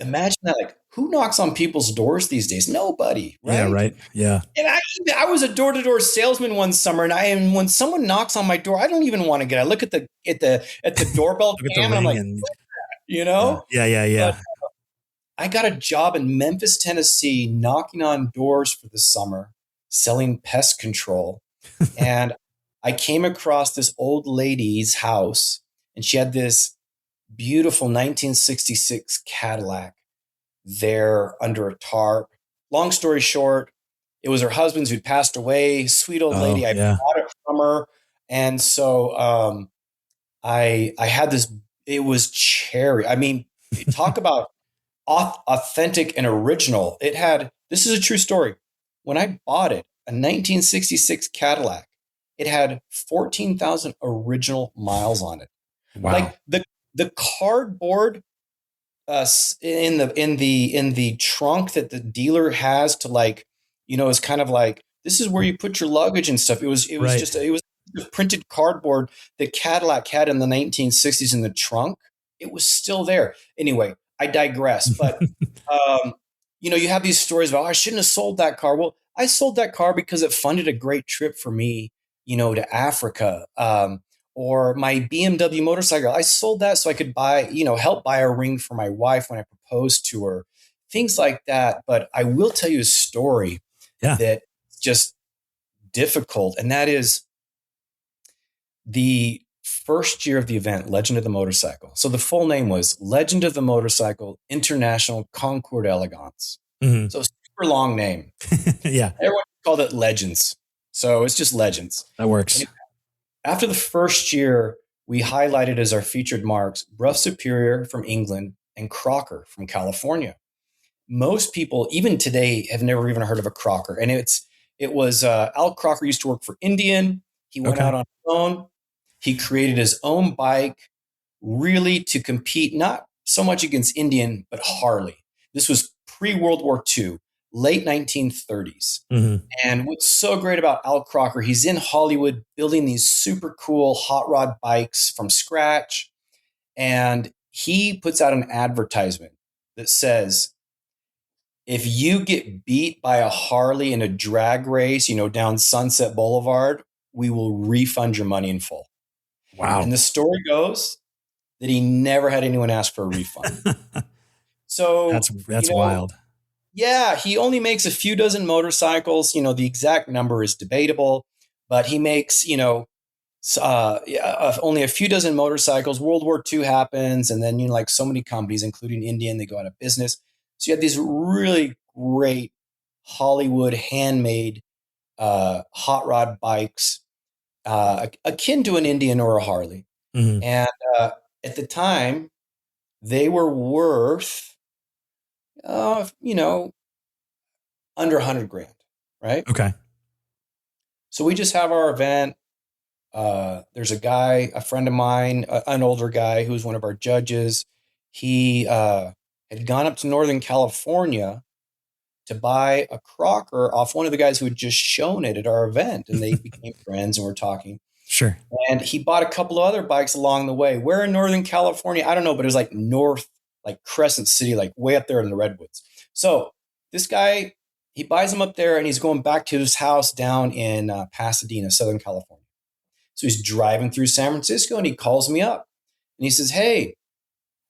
Speaker 2: Imagine that. Like, who knocks on people's doors these days? Nobody, right?
Speaker 1: Yeah, right. Yeah.
Speaker 2: And I was a door-to-door salesman one summer, and when someone knocks on my door, I don't even want to get. I look at the doorbell cam, and I'm like,
Speaker 1: Yeah.
Speaker 2: But I got a job in Memphis, Tennessee, knocking on doors for the summer, selling pest control, and I came across this old lady's house, and she had this beautiful 1966 Cadillac there under a tarp. Long story short, it was her husband's who'd passed away. Sweet old lady. I bought it from her. And so I had this, it was cherry. I mean, talk about authentic and original. This is a true story. When I bought it, a 1966 Cadillac, it had 14,000 original miles on it.
Speaker 1: Wow.
Speaker 2: Like the cardboard in the trunk that the dealer has to is kind of like, this is where you put your luggage and stuff. It was
Speaker 1: Right.
Speaker 2: just printed cardboard that Cadillac had in the 1960s in the trunk. It was still there. Anyway, I digress. But you have these stories about, I shouldn't have sold that car. Well, I sold that car because it funded a great trip for me, to Africa. Or my BMW motorcycle. I sold that so I could help buy a ring for my wife when I proposed to her, things like that. But I will tell you a story that's just difficult. And that is the first year of the event, Legend of the Motorcycle. So the full name was Legend of the Motorcycle International Concours d'Elegance.
Speaker 1: Mm-hmm.
Speaker 2: So super long name.
Speaker 1: Yeah.
Speaker 2: Everyone called it Legends. So it's just Legends.
Speaker 1: That works.
Speaker 2: Anyway, after the first year, we highlighted as our featured marks Brough Superior from England and Crocker from California. Most people, even today, have never even heard of a Crocker. And it was Al Crocker used to work for Indian. He went out on his own. He created his own bike, really to compete not so much against Indian, but Harley. This was pre-World War II. Late 1930s. Mm-hmm. And what's so great about Al Crocker, he's in Hollywood building these super cool hot rod bikes from scratch. And he puts out an advertisement that says, if you get beat by a Harley in a drag race, down Sunset Boulevard, we will refund your money in full.
Speaker 1: Wow.
Speaker 2: And the story goes that he never had anyone ask for a refund. So
Speaker 1: that's wild.
Speaker 2: Yeah, he only makes a few dozen motorcycles. The exact number is debatable, but he makes, only a few dozen motorcycles. World War II happens, and then, like so many companies, including Indian, they go out of business. So you have these really great Hollywood handmade hot rod bikes, akin to an Indian or a Harley. Mm-hmm. And at the time, they were worth under $100,000, right?
Speaker 1: Okay.
Speaker 2: So we just have our event. There's a friend of mine, an older guy who's one of our judges. He had gone up to Northern California to buy a Crocker off one of the guys who had just shown it at our event, and they became friends and we're talking.
Speaker 1: Sure.
Speaker 2: And he bought a couple of other bikes along the way. Where in Northern California? I don't know, but it was like north, like Crescent City, like way up there in the Redwoods. So this guy, he buys them up there and he's going back to his house down in Pasadena, Southern California. So he's driving through San Francisco and he calls me up and he says, hey,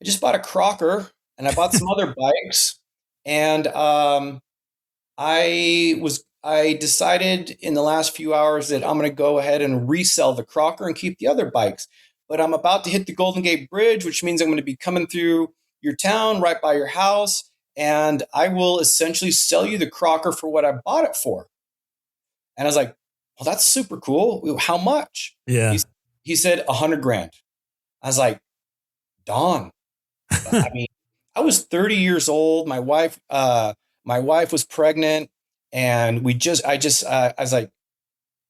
Speaker 2: I just bought a Crocker and I bought some other bikes And I decided in the last few hours that I'm going to go ahead and resell the Crocker and keep the other bikes. But I'm about to hit the Golden Gate Bridge, which means I'm going to be coming through your town right by your house. And I will essentially sell you the Crocker for what I bought it for. And I was like, well, that's super cool. How much?
Speaker 1: Yeah.
Speaker 2: He said 100 grand. I was like, Don, I mean, I was 30 years old. My wife was pregnant, and I was like,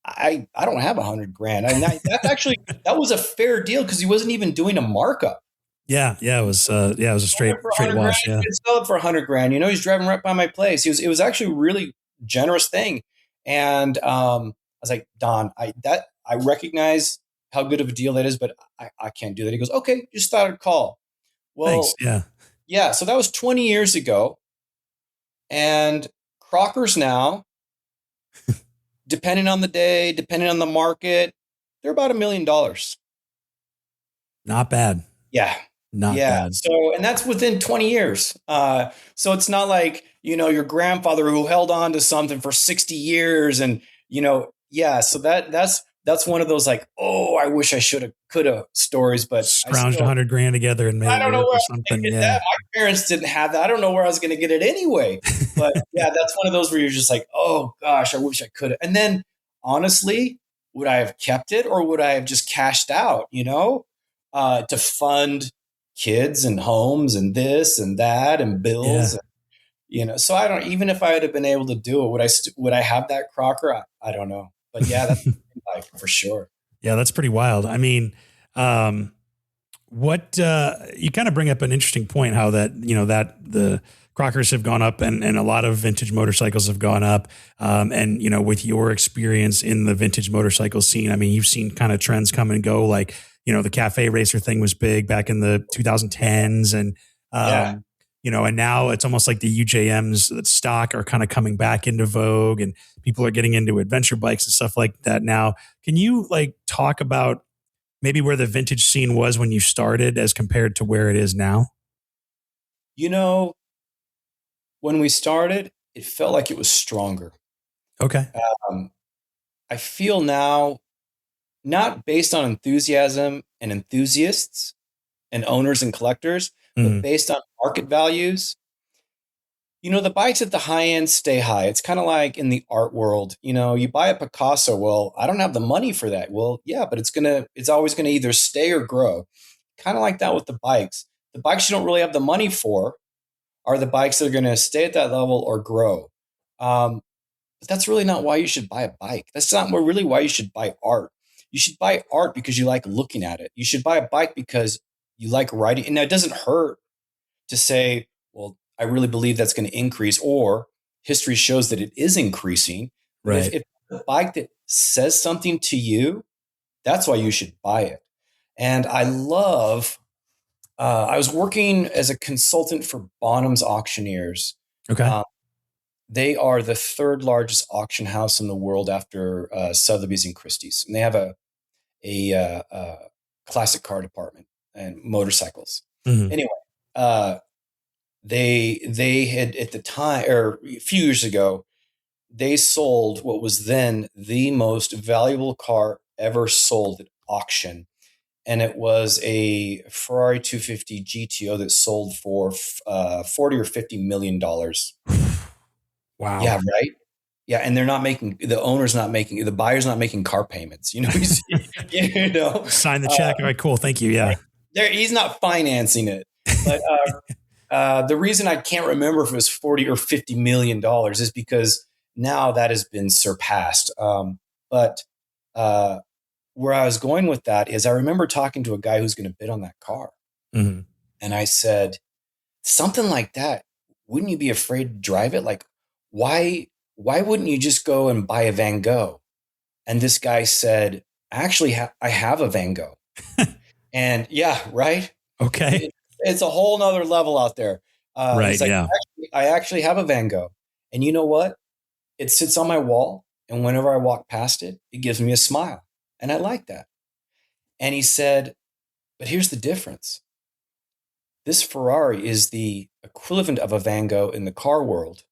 Speaker 2: I don't have 100 grand. And that was a fair deal because he wasn't even doing a markup.
Speaker 1: Yeah. It was a straight wash. Yeah.
Speaker 2: He could sell it for 100 grand. He's driving right by my place. It was actually a really generous thing. And I was like, Don, I recognize how good of a deal that is, but I can't do that. He goes, okay, just thought I'd call. Well,
Speaker 1: thanks. Yeah.
Speaker 2: yeah. So that was 20 years ago. And Crockers now, depending on the day, depending on the market, they're about $1 million.
Speaker 1: Not bad.
Speaker 2: Yeah.
Speaker 1: Not bad.
Speaker 2: So, and that's within 20 years. So it's not like, your grandfather who held on to something for 60 years and, yeah. So that's one of those like, oh, I wish I could have stories, but
Speaker 1: scrounged 100 grand together and made
Speaker 2: I don't
Speaker 1: it
Speaker 2: know where
Speaker 1: something.
Speaker 2: Yeah. That. My parents didn't have that. I don't know where I was going to get it anyway. But yeah, that's one of those where you're just like, oh gosh, I wish I could have. And then honestly, would I have kept it or would I have just cashed out, to fund kids and homes and this and that and bills?
Speaker 1: Yeah.
Speaker 2: And, so I don't, even if I had been able to do it, would I have that Crocker? I don't know. But yeah, that's like for sure.
Speaker 1: Yeah, that's pretty wild. I mean, what you kind of bring up an interesting point, how that, that the Crockers have gone up and a lot of vintage motorcycles have gone up. And, with your experience in the vintage motorcycle scene, I mean, you've seen kind of trends come and go, like, the cafe racer thing was big back in the 2010s. And, and now it's almost like the UJMs that stock are kind of coming back into vogue and people are getting into adventure bikes and stuff like that now. Can you talk about maybe where the vintage scene was when you started as compared to where it is now?
Speaker 2: When we started, it felt like it was stronger.
Speaker 1: Okay.
Speaker 2: I feel now, not based on enthusiasm and enthusiasts and owners and collectors, but based on market values. The bikes at the high end stay high. It's kind of like in the art world. You buy a Picasso. Well, I don't have the money for that. Well, yeah, but it's always going to either stay or grow. Kind of like that with the bikes. The bikes you don't really have the money for are the bikes that are going to stay at that level or grow. But that's really not why you should buy a bike. That's not really why you should buy art. You should buy art because you like looking at it. You should buy a bike because you like riding. And now it doesn't hurt to say, well, I really believe that's going to increase, or history shows that it is increasing.
Speaker 1: Right.
Speaker 2: If a bike that says something to you, that's why you should buy it. And I was working as a consultant for Bonham's Auctioneers.
Speaker 1: Okay.
Speaker 2: They are the third largest auction house in the world after Sotheby's and Christie's. And they have a classic car department and motorcycles.
Speaker 1: Mm-hmm.
Speaker 2: Anyway, they had at the time, or a few years ago, they sold what was then the most valuable car ever sold at auction. And it was a Ferrari 250 GTO that sold for $40 or $50 million.
Speaker 1: Wow.
Speaker 2: Yeah, right. Yeah, and the buyer's not making car payments.
Speaker 1: Sign the check. All right, cool. Thank you. Yeah.
Speaker 2: He's not financing it. But the reason I can't remember if it was 40 or $50 million is because now that has been surpassed. But where I was going with that is I remember talking to a guy who's going to bid on that car.
Speaker 1: Mm-hmm.
Speaker 2: And I said, something like that, wouldn't you be afraid to drive it? Like, why wouldn't you just go and buy a Van Gogh? And this guy said, actually, I have a Van Gogh. And yeah, right.
Speaker 1: Okay.
Speaker 2: It's a whole nother level out there.
Speaker 1: Right.
Speaker 2: Like,
Speaker 1: yeah.
Speaker 2: I actually have a Van Gogh. And you know what? It sits on my wall. And whenever I walk past it, it gives me a smile. And I like that. And he said, but here's the difference. This Ferrari is the equivalent of a Van Gogh in the car world.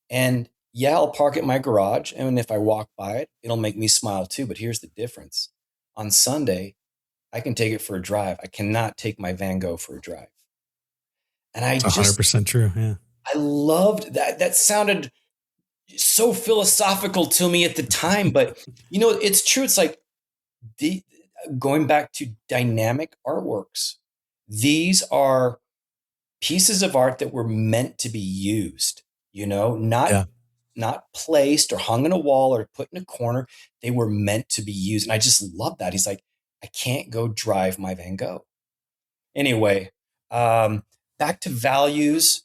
Speaker 2: And yeah, I'll park it in my garage. And if I walk by it, it'll make me smile too. But here's the difference. On Sunday, I can take it for a drive. I cannot take my Van Gogh for a drive. And
Speaker 1: It's 100% true. Yeah.
Speaker 2: I loved that. That sounded so philosophical to me at the time. But, it's true. It's like the, going back to dynamic artworks, these are pieces of art that were meant to be used, not
Speaker 1: Yeah.
Speaker 2: not placed or hung in a wall or put in a corner. They were meant to be used. And I just love that. He's like, I can't go drive my Van Gogh. Anyway, back to values.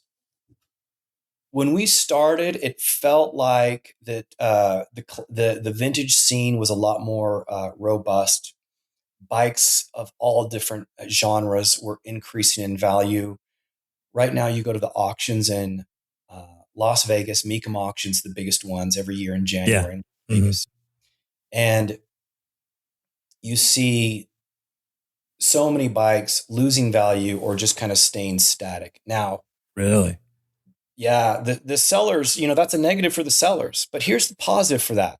Speaker 2: When we started, it felt like that the vintage scene was a lot more robust. Bikes of all different genres were increasing in value. Right now, you go to the auctions in Las Vegas, Mecum auctions, the biggest ones every year in
Speaker 1: Yeah.
Speaker 2: January in
Speaker 1: Mm-hmm.
Speaker 2: Vegas, and you see so many bikes losing value or just kind of staying static. Now,
Speaker 1: Really?
Speaker 2: yeah, the sellers, that's a negative for the sellers. But here's the positive for that.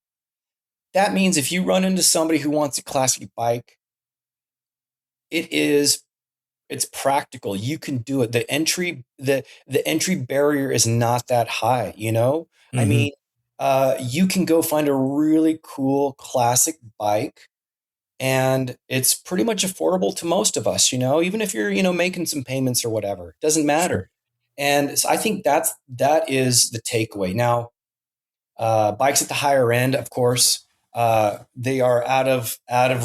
Speaker 2: That means if you run into somebody who wants a classic bike, it's practical. You can do it. The entry barrier is not that high, I
Speaker 1: Mm-hmm.
Speaker 2: mean, you can go find a really cool classic bike and it's pretty much affordable to most of us, even if you're, making some payments or whatever, it doesn't
Speaker 1: Sure.
Speaker 2: matter. And so I think that is the takeaway. Now, bikes at the higher end, of course, they are out of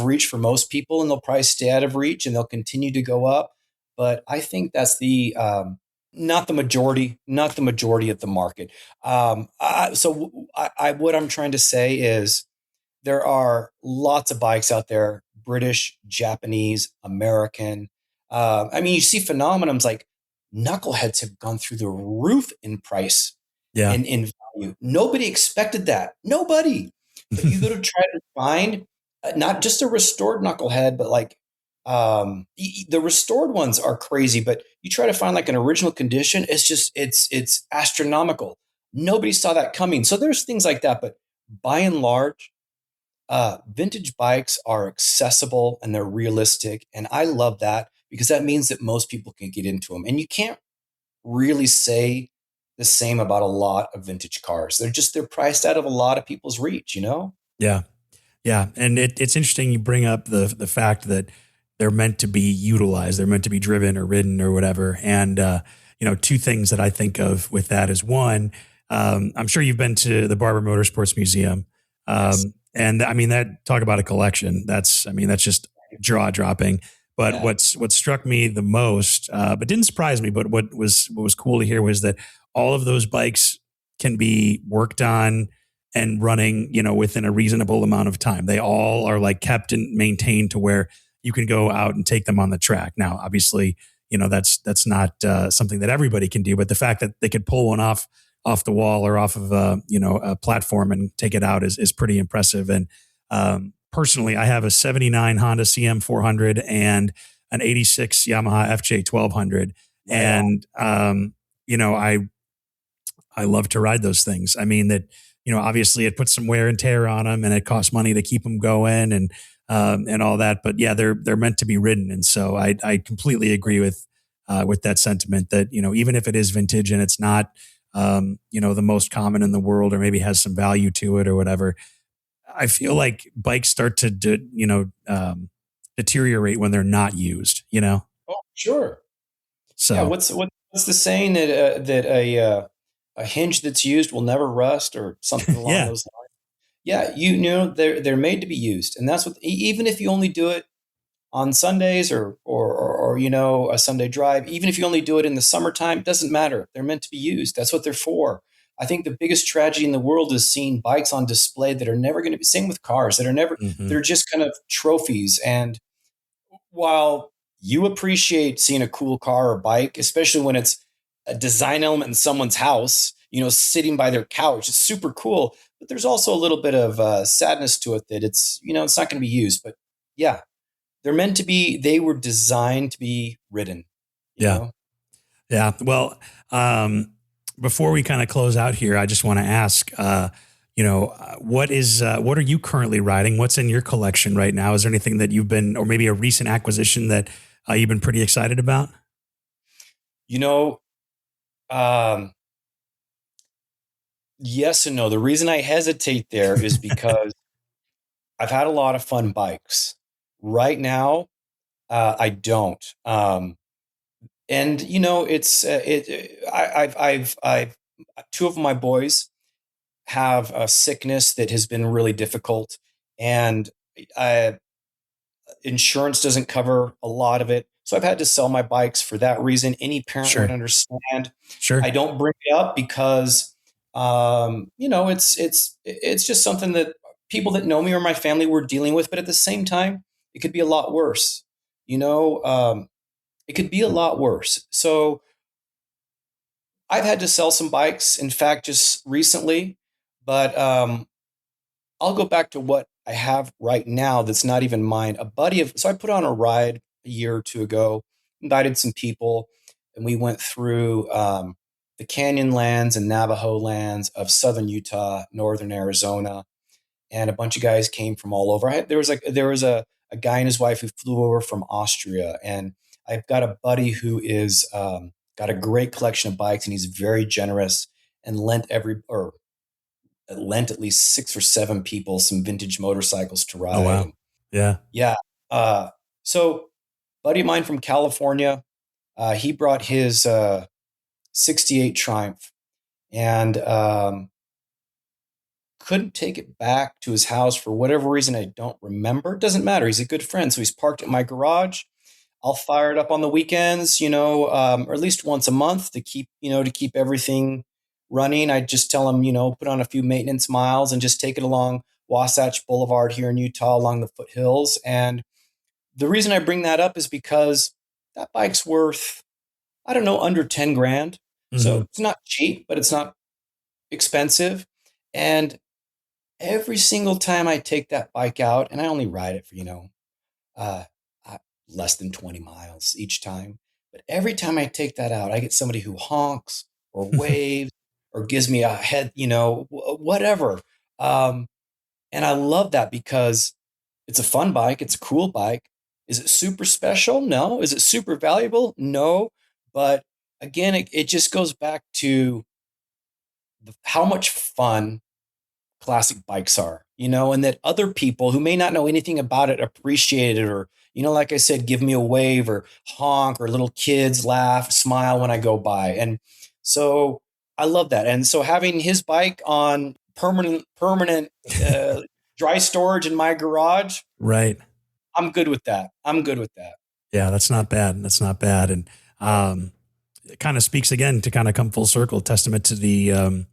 Speaker 2: reach for most people, and they'll probably stay out of reach, and they'll continue to go up. But I think that's the not the majority of the market. What I'm trying to say is there are lots of bikes out there, British, Japanese, American. I mean, you see phenomenons like knuckleheads have gone through the roof in price
Speaker 1: Yeah.
Speaker 2: and in value. Nobody expected that. Nobody. But you go to try to find not just a restored knucklehead, but like the restored ones are crazy. But you try to find like an original condition, it's astronomical. Nobody saw that coming. So there's things like that. But by and large, vintage bikes are accessible and they're realistic. And I love that because that means that most people can get into them. And you can't really say the same about a lot of vintage cars. They're priced out of a lot of people's reach.
Speaker 1: Yeah. Yeah. And it's interesting you bring up the fact that they're meant to be utilized. They're meant to be driven or ridden or whatever. And, two things that I think of with that is one, I'm sure you've been to the Barber Motorsports Museum.
Speaker 2: Yes.
Speaker 1: And I mean, that talk about a collection. That's just jaw dropping. But
Speaker 2: Yeah.
Speaker 1: what struck me the most, but didn't surprise me, but what was cool to hear was that all of those bikes can be worked on and running, within a reasonable amount of time. They all are like kept and maintained to where you can go out and take them on the track. Now, obviously, that's not something that everybody can do, but the fact that they could pull one off the wall or off of a platform and take it out is pretty impressive. And personally, I have a 79 Honda CM 400 and an 86 Yamaha FJ 1200.
Speaker 2: Right
Speaker 1: And, I love to ride those things. I mean that, obviously it puts some wear and tear on them and it costs money to keep them going and all that. But yeah, they're meant to be ridden. And so I completely agree with that sentiment that, even if it is vintage and it's not, the most common in the world or maybe has some value to it or whatever, I feel like bikes start to, deteriorate when they're not used.
Speaker 2: Oh, sure. Yeah.
Speaker 1: So
Speaker 2: What's the saying that a hinge that's used will never rust or something along
Speaker 1: yeah,
Speaker 2: those lines? Yeah. They're made to be used. And that's even if you only do it on Sundays or a Sunday drive, even if you only do it in the summertime, it doesn't matter. They're meant to be used. That's what they're for. I think the biggest tragedy in the world is seeing bikes on display that are never going to be, same with cars that are never,
Speaker 1: hmm
Speaker 2: they're just kind of trophies. And while you appreciate seeing a cool car or bike, especially when it's a design element in someone's house, sitting by their couch, it's super cool. But there's also a little bit of sadness to it that it's not going to be used. But yeah, they were designed to be ridden. you
Speaker 1: Yeah.
Speaker 2: know?
Speaker 1: Yeah. Well, before we kind of close out here, I just want to ask, what are you currently riding? What's in your collection right now? Is there anything that you've been, or maybe a recent acquisition that you've been pretty excited about?
Speaker 2: You know, um, yes and no. The reason I hesitate there is because I've had a lot of fun bikes. Right now, I don't. And you know, it's I've two of my boys have a sickness that has been really difficult, and I, insurance doesn't cover a lot of it. So I've had to sell my bikes for that reason. Any parent would
Speaker 1: Sure.
Speaker 2: understand.
Speaker 1: Sure.
Speaker 2: I don't bring it up because, it's just something that people that know me or my family were dealing with. But at the same time, it could be a lot worse. It could be a lot worse. So I've had to sell some bikes. In fact, just recently, but I'll go back to what I have right now that's not even mine. So I put on a ride a year or two ago, invited some people, and we went through the canyon lands and Navajo lands of southern Utah, northern Arizona, and a bunch of guys came from all over. There was a guy and his wife who flew over from Austria, and I've got a buddy who is got a great collection of bikes, and he's very generous and lent at least 6 or 7 people some vintage motorcycles to ride.
Speaker 1: Oh, wow. Yeah.
Speaker 2: Yeah. So buddy of mine from California, he brought his 68 Triumph and couldn't take it back to his house for whatever reason. I don't remember. It doesn't matter. He's a good friend. So he's parked at my garage. I'll fire it up on the weekends, or at least once a month to keep everything running. I just tell him, put on a few maintenance miles and just take it along Wasatch Boulevard here in Utah along the foothills. And the reason I bring that up is because that bike's worth, I don't know, under 10 grand.
Speaker 1: Mm-hmm.
Speaker 2: So it's not cheap, but it's not expensive. And every single time I take that bike out, and I only ride it for, less than 20 miles each time. But every time I take that out, I get somebody who honks or waves or gives me a head, whatever. And I love that because it's a fun bike. It's a cool bike. Is it super special? No. Is it super valuable? No. But again, it just goes back to how much fun classic bikes are, and that other people who may not know anything about it appreciate it, or, like I said, give me a wave or honk, or little kids laugh, smile when I go by. And so I love that. And so having his bike on permanent dry storage in my garage,
Speaker 1: right,
Speaker 2: I'm good with that.
Speaker 1: Yeah, that's not bad. That's not bad. And it kind of speaks again to kind of come full circle, testament to the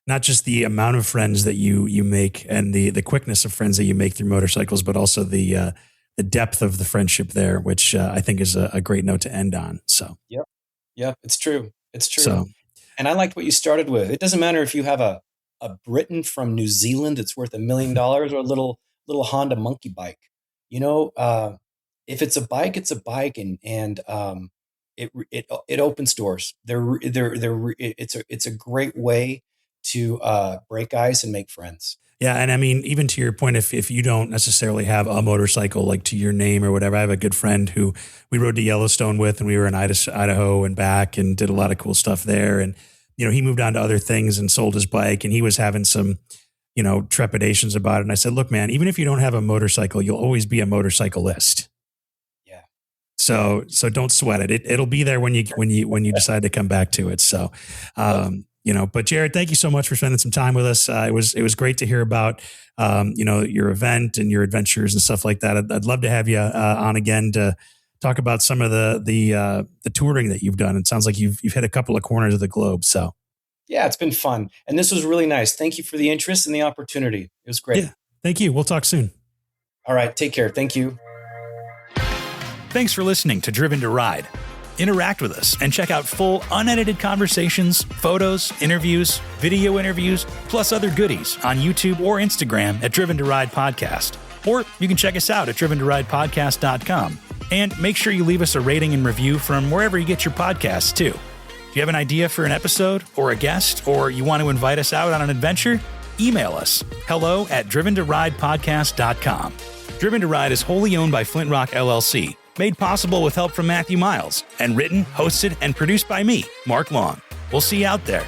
Speaker 1: not just the amount of friends that you make and the quickness of friends that you make through motorcycles, but also the depth of the friendship there, which I think is a great note to end on. So,
Speaker 2: Yep, it's true.
Speaker 1: So,
Speaker 2: and I liked what you started with. It doesn't matter if you have a Briton from New Zealand that's worth $1 million or a little Honda monkey bike. If it's a bike, it's a bike, and it opens doors. It's a great way to break ice and make friends.
Speaker 1: Yeah. And I mean, even to your point, if you don't necessarily have a motorcycle like to your name or whatever, I have a good friend who we rode to Yellowstone with, and we were in Idaho and back and did a lot of cool stuff there. And, he moved on to other things and sold his bike, and he was having some, trepidations about it. And I said, look, man, even if you don't have a motorcycle, you'll always be a motorcyclist.
Speaker 2: Yeah.
Speaker 1: So don't sweat it. It'll be there when you decide to come back to it. So, but Jared, thank you so much for spending some time with us. It was great to hear about, your event and your adventures and stuff like that. I'd love to have you on again to talk about some of the touring that you've done. It sounds like you've hit a couple of corners of the globe. So
Speaker 2: yeah, it's been fun. And this was really nice. Thank you for the interest and the opportunity. It was great.
Speaker 1: Yeah. Thank you. We'll talk soon.
Speaker 2: All right. Take care. Thank you.
Speaker 1: Thanks for listening to Driven to Ride. Interact with us and check out full unedited conversations, photos, interviews, video interviews, plus other goodies on YouTube or Instagram at Driven to Ride Podcast. Or you can check us out at driventoridepodcast.com. And make sure you leave us a rating and review from wherever you get your podcasts, too. Do you have an idea for an episode or a guest, or you want to invite us out on an adventure? Email us, hello@driventoridepodcast.com. Driven to Ride is wholly owned by Flint Rock LLC, made possible with help from Matthew Miles, and written, hosted, and produced by me, Mark Long. We'll see you out there.